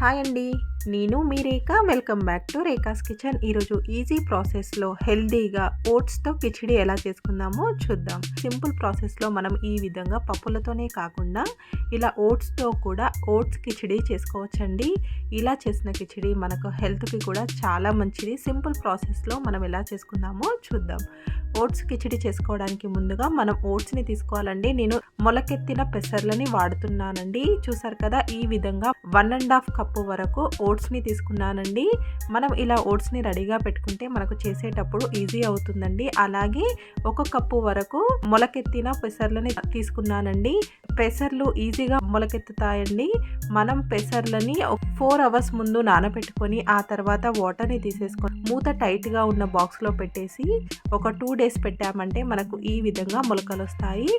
Hi అండి, నేను మీ Rekha. Welcome back to Rekha's kitchen. ఈరోజు ఈజీ ప్రాసెస్లో హెల్దీగా ఓట్స్తో కిచిడి ఎలా చేసుకుందామో చూద్దాం. సింపుల్ ప్రాసెస్లో మనం ఈ విధంగా పప్పులతోనే కాకుండా ఇలా ఓట్స్తో కూడా ఓట్స్ కిచిడి చేసుకోవచ్చండి. ఇలా చేసిన కిచిడి మనకు హెల్త్కి కూడా చాలా మంచిది. సింపుల్ ప్రాసెస్లో మనం ఎలా చేసుకుందామో చూద్దాం. ఓట్స్ కిచిడి చేసుకోవడానికి ముందుగా మనం ఓట్స్ని తీసుకోవాలండి. నేను మొలకెత్తిన పెసర్లని వాడుతున్నానండి. చూసారు కదా, ఈ విధంగా 1.5 కప్పు వరకు ఓట్స్ని తీసుకున్నానండి. మనం ఇలా ఓట్స్ని రెడీగా పెట్టుకుంటే మనకు చేసేటప్పుడు ఈజీ అవుతుందండి. అలాగే 1 కప్పు వరకు మొలకెత్తిన పెసర్లని తీసుకున్నానండి. పెసర్లు ఈజీగా మొలకెత్తుతాయండి. మనం పెసర్లని 4 అవర్స్ ముందు నానబెట్టుకొని ఆ తర్వాత వాటర్ని తీసేసుకొని మూత టైట్గా ఉన్న బాక్స్లో పెట్టేసి ఒక 2 డేస్ పెట్టామంటే మనకు ఈ విధంగా మొలకలు వస్తాయి.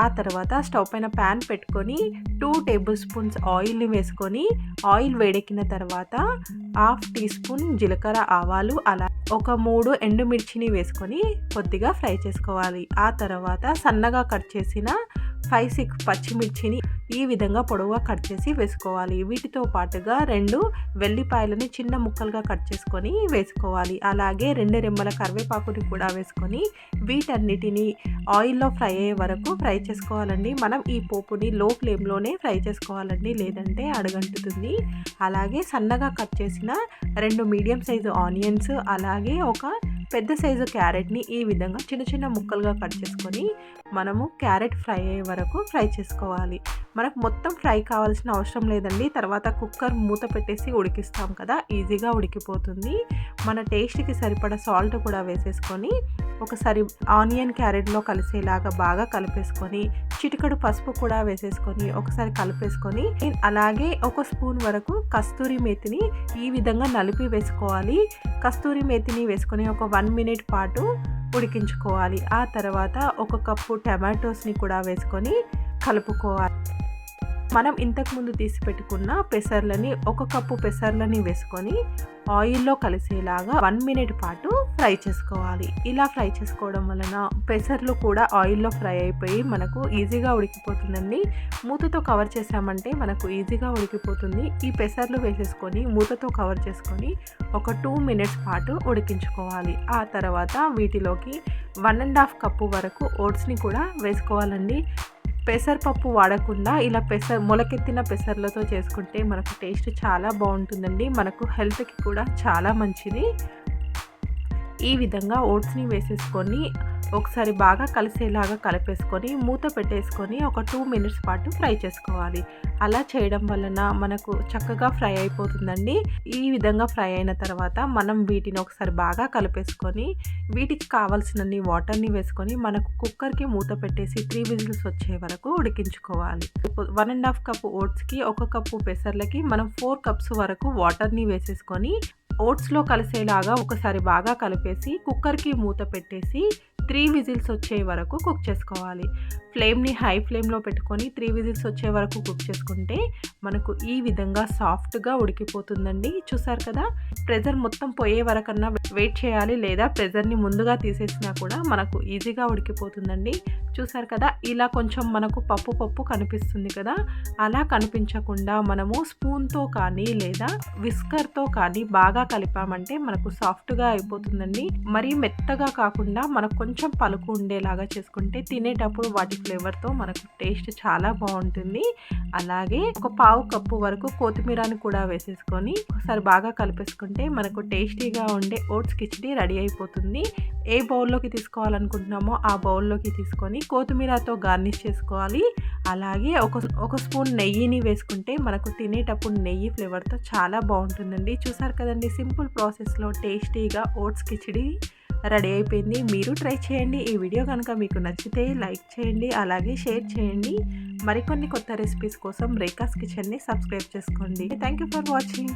ఆ తర్వాత స్టవ్ పైన ప్యాన్ పెట్టుకొని 2 టేబుల్ స్పూన్స్ ఆయిల్ని వేసుకొని ఆయిల్ వేడెక్కిన తర్వాత 1/2 టీ స్పూన్ జీలకర్ర, ఆవాలు, అలా ఒక 3 ఎండుమిర్చిని వేసుకొని కొద్దిగా ఫ్రై చేసుకోవాలి. ఆ తర్వాత సన్నగా కట్ చేసిన 5-6 పచ్చిమిర్చిని ఈ విధంగా పొడవుగా కట్ చేసి వేసుకోవాలి. వీటితో పాటుగా 2 వెల్లిపాయలని చిన్న ముక్కలుగా కట్ చేసుకొని వేసుకోవాలి. అలాగే 2 రెమ్మల కరివేపాకుని కూడా వేసుకొని వీటన్నిటిని ఆయిల్లో ఫ్రై అయ్యే వరకు ఫ్రై చేసుకోవాలండి. మనం ఈ పోపుని లో ఫ్లేమ్లోనే ఫ్రై చేసుకోవాలండి, లేదంటే అడుగంటుతుంది. అలాగే సన్నగా కట్ చేసిన 2 మీడియం సైజు ఆనియన్స్, అలాగే ఒక పెద్ద సైజు క్యారెట్ని ఈ విధంగా చిన్న చిన్న ముక్కలుగా కట్ చేసుకొని మనము క్యారెట్ ఫ్రై అయ్యే వరకు ఫ్రై చేసుకోవాలి. మనకు మొత్తం ఫ్రై కావాల్సిన అవసరం లేదండి. తర్వాత కుక్కర్ మూత పెట్టేసి ఉడికిస్తాం కదా, ఈజీగా ఉడికిపోతుంది. మన టేస్ట్కి సరిపడా సాల్ట్ కూడా వేసేసుకొని ఒకసారి ఆనియన్ క్యారెట్లో కలిసేలాగా బాగా కలిపేసుకొని చిటికెడు పసుపు కూడా వేసేసుకొని ఒకసారి కలిపేసుకొని అలాగే 1 స్పూన్ వరకు కస్తూరి మేతిని ఈ విధంగా నలిపి వేసుకోవాలి. కస్తూరి మేతిని వేసుకొని ఒక 1 మినిట్ పాటు ఉడికించుకోవాలి. ఆ తర్వాత 1 కప్పు టమాటోస్ని కూడా వేసుకొని కలుపుకోవాలి. మనం ఇంతకుముందు తీసి పెట్టుకున్న పెసర్లని 1 కప్పు పెసర్లని వేసుకొని ఆయిల్లో కలిసేలాగా 1 మినిట్ పాటు ఫ్రై చేసుకోవాలి. ఇలా ఫ్రై చేసుకోవడం వలన పెసర్లు కూడా ఆయిల్లో ఫ్రై అయిపోయి మనకు ఈజీగా ఉడికిపోతుందండి. మూతతో కవర్ చేసామంటే మనకు ఈజీగా ఉడికిపోతుంది. ఈ పెసర్లు వేసేసుకొని మూతతో కవర్ చేసుకొని ఒక 2 మినిట్స్ పాటు ఉడికించుకోవాలి. ఆ తర్వాత వీటిలోకి 1.5 కప్పు వరకు ఓట్స్ని కూడా వేసుకోవాలండి. పెసరపప్పు వాడకుండా ఇలా మొలకెత్తిన పెసర్లతో చేసుకుంటే మనకు టేస్ట్ చాలా బాగుంటుందండి. మనకు హెల్త్కి కూడా చాలా మంచిది. ఈ విధంగా ఓట్స్ని వేసేసుకొని ఒకసారి బాగా కలిసేలాగా కలిపేసుకొని మూత పెట్టేసుకొని ఒక 2 మినిట్స్ పాటు ఫ్రై చేసుకోవాలి. అలా చేయడం వలన మనకు చక్కగా ఫ్రై అయిపోతుందండి. ఈ విధంగా ఫ్రై అయిన తర్వాత మనం వీటిని ఒకసారి బాగా కలిపేసుకొని వీటికి కావాల్సినన్ని వాటర్ని వేసుకొని మనకు కుక్కర్కి మూత పెట్టేసి 3 విజిల్స్ వచ్చే వరకు ఉడికించుకోవాలి. 1.5 కప్పు ఓట్స్కి 1 కప్పు పెసర్లకి మనం 4 కప్స్ వరకు వాటర్ని వేసేసుకొని ఓట్స్లో కలిసేలాగా ఒకసారి బాగా కలిపేసి కుక్కర్కి మూత పెట్టేసి 3 విజిల్స్ వచ్చే వరకు కుక్ చేసుకోవాలి. ఫ్లేమ్ని హై ఫ్లేమ్లో పెట్టుకొని 3 విజిల్స్ వచ్చే వరకు కుక్ చేసుకుంటే మనకు ఈ విధంగా సాఫ్ట్గా ఉడికిపోతుందండి. చూసారు కదా, ప్రెజర్ మొత్తం పోయే వరకన్నా వెయిట్ చేయాలి, లేదా ప్రెజర్ని ముందుగా తీసేసినా కూడా మనకు ఈజీగా ఉడికిపోతుందండి. చూసారు కదా, ఇలా కొంచెం మనకు పప్పు కనిపిస్తుంది కదా, అలా కనిపించకుండా మనము స్పూన్తో కానీ లేదా విస్కర్తో కానీ బాగా కలిపామంటే మనకు సాఫ్ట్గా అయిపోతుందండి. మరీ మెత్తగా కాకుండా మనకు కొంచెం పలుకు ఉండేలాగా చేసుకుంటే తినేటప్పుడు వాటి ఫ్లేవర్తో మనకు టేస్ట్ చాలా బాగుంటుంది. అలాగే ఒక 1/2 కప్పు వరకు కొత్తిమీరని కూడా వేసేసుకొని ఒకసారి బాగా కలిపేసుకుంటే మనకు టేస్టీగా ఉండే ఓట్స్ కిచిడి రెడీ అయిపోతుంది. ఏ బౌల్లోకి తీసుకోవాలనుకుంటున్నామో ఆ బౌల్లోకి తీసుకొని కొత్తిమీరతో గార్నిష్ చేసుకోవాలి. అలాగే ఒక స్పూన్ నెయ్యిని వేసుకుంటే మనకు తినేటప్పుడు నెయ్యి ఫ్లేవర్తో చాలా బాగుంటుందండి. చూసారు కదండి, సింపుల్ ప్రాసెస్లో టేస్టీగా ఓట్స్ కిచిడి రెడీ అయిపోయింది. మీరు ట్రై చేయండి. ఈ వీడియో కనుక మీకు నచ్చితే లైక్ చేయండి, అలాగే షేర్ చేయండి. మరికొన్ని కొత్త రెసిపీస్ కోసం రేఖాస్ కిచెన్ని సబ్స్క్రైబ్ చేసుకోండి. Thank you for watching.